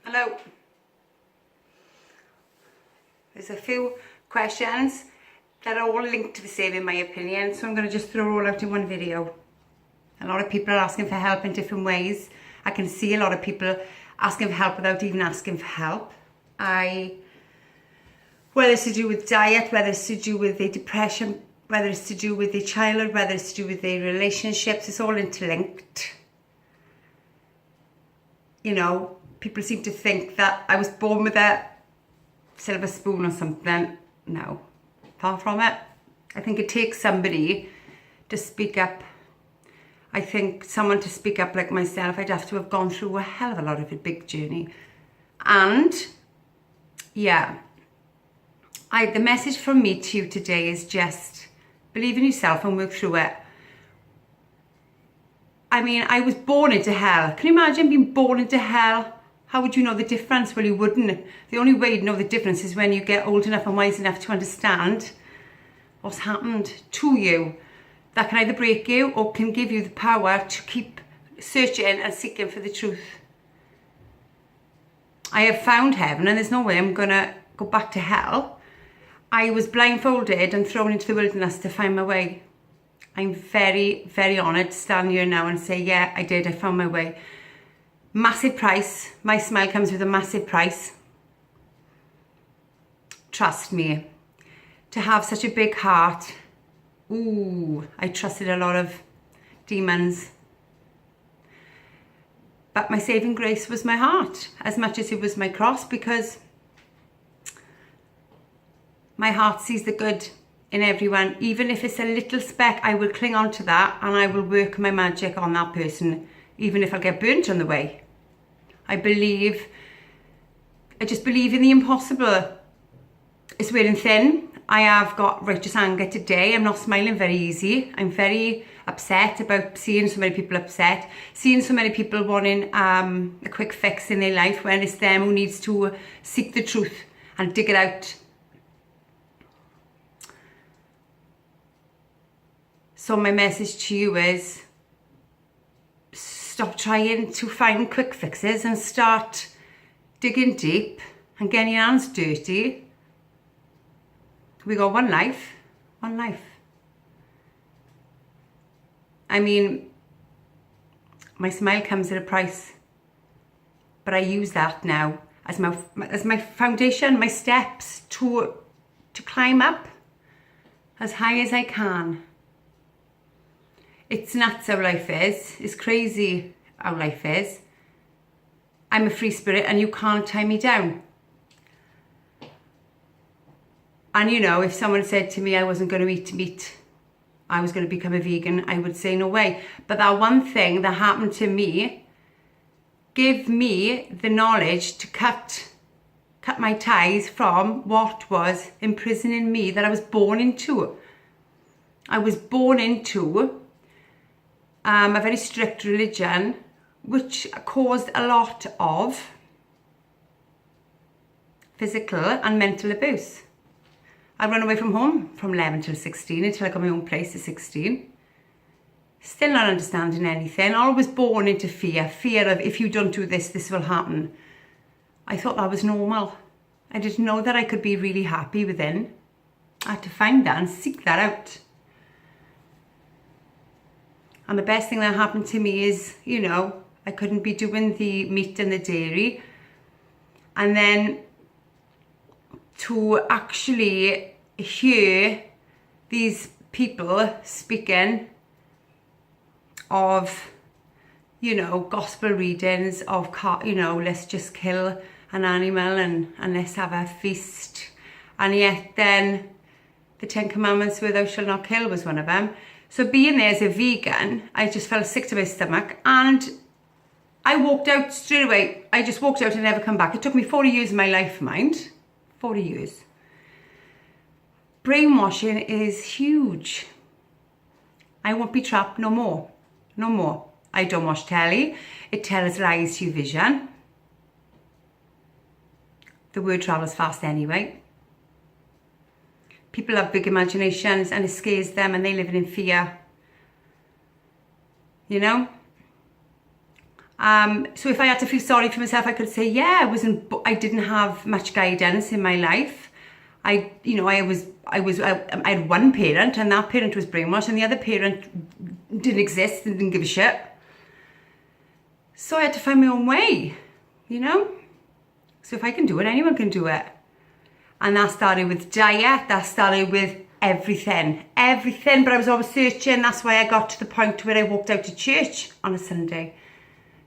Hello. There's a few questions that are all linked to the same in my opinion, so I'm going to just throw it all out in one video. A lot of people are asking for help in different ways. I can see a lot of people asking for help without even asking for help. Whether it's to do with diet, whether it's to do with their depression, whether it's to do with their childhood, whether it's to do with their relationships, it's all interlinked. You know, people seem to think that I was born with a silver spoon or something. No, far from it. I think it takes somebody to speak up. I think someone to speak up like myself, I'd have to have gone through a hell of a lot of a big journey. And yeah, the message from me to you today is just believe in yourself and work through it. I mean, I was born into hell. Can you imagine being born into hell? How would you know the difference? Well, you wouldn't. The only way you'd know the difference is when you get old enough and wise enough to understand what's happened to you. That can either break you or can give you the power to keep searching and seeking for the truth. I have found heaven and there's no way I'm going to go back to hell. I was blindfolded and thrown into the wilderness to find my way. I'm very, very honoured to stand here now and say, yeah, I did. I found my way. Massive price. My smile comes with a massive price. Trust me. To have such a big heart. Ooh, I trusted a lot of demons. But my saving grace was my heart as much as it was my cross, because my heart sees the good in everyone. Even if it's a little speck, I will cling on to that and I will work my magic on that person, even if I get burnt on the way. I just believe in the impossible. It's wearing thin. I have got righteous anger today. I'm not smiling very easy. I'm very upset about seeing so many people upset, seeing so many people wanting a quick fix in their life when it's them who needs to seek the truth and dig it out. So my message to you is stop trying to find quick fixes and start digging deep and getting your hands dirty. We got one life, one life. I mean, my smile comes at a price, but I use that now as my foundation, my steps to climb up as high as I can. It's nuts how life is. It's crazy how life is. I'm a free spirit and you can't tie me down. And you know, if someone said to me I wasn't going to eat meat, I was going to become a vegan, I would say no way. But that one thing that happened to me gave me the knowledge to cut my ties from what was imprisoning me, that I was born into. I was born into a very strict religion, which caused a lot of physical and mental abuse. I ran away from home from 11 till 16 until I got my own place at 16. Still not understanding anything. Always born into fear. Fear of if you don't do this, this will happen. I thought that was normal. I didn't know that I could be really happy within. I had to find that and seek that out. And the best thing that happened to me is, you know, I couldn't be doing the meat and the dairy. And then to actually hear these people speaking of, you know, gospel readings of, you know, let's just kill an animal and let's have a feast. And yet then the 10 Commandments were thou shalt not kill was one of them. So being there as a vegan, I just felt sick to my stomach and I walked out straight away. I just walked out and never come back. It took me 40 years of my life, mind. 40 years. Brainwashing is huge. I won't be trapped no more. No more. I don't watch telly. It tells lies to your vision. The word travels fast anyway. People have big imaginations and it scares them and they live in fear. You know? So if I had to feel sorry for myself, I could say, yeah, I didn't have much guidance in my life. I had one parent, and that parent was brainwashed, and the other parent didn't exist and didn't give a shit. So I had to find my own way, you know? So if I can do it, anyone can do it. And that started with diet, that started with everything. But I was always searching. That's why I got to the point where I walked out to church on a Sunday,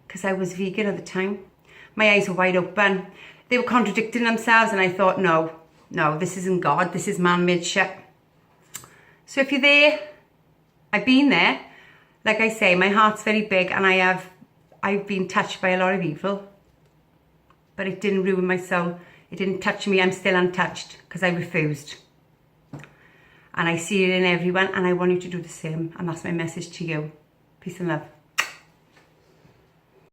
because I was vegan at the time. My eyes were wide open. They were contradicting themselves, and I thought, no, this isn't God, this is man-made shit. So if you're there, I've been there. Like I say, my heart's very big, and I've been touched by a lot of evil, but it didn't ruin my soul. It didn't touch me. I'm still untouched because I refused. And I see it in everyone, and I want you to do the same. And that's my message to you. Peace and love.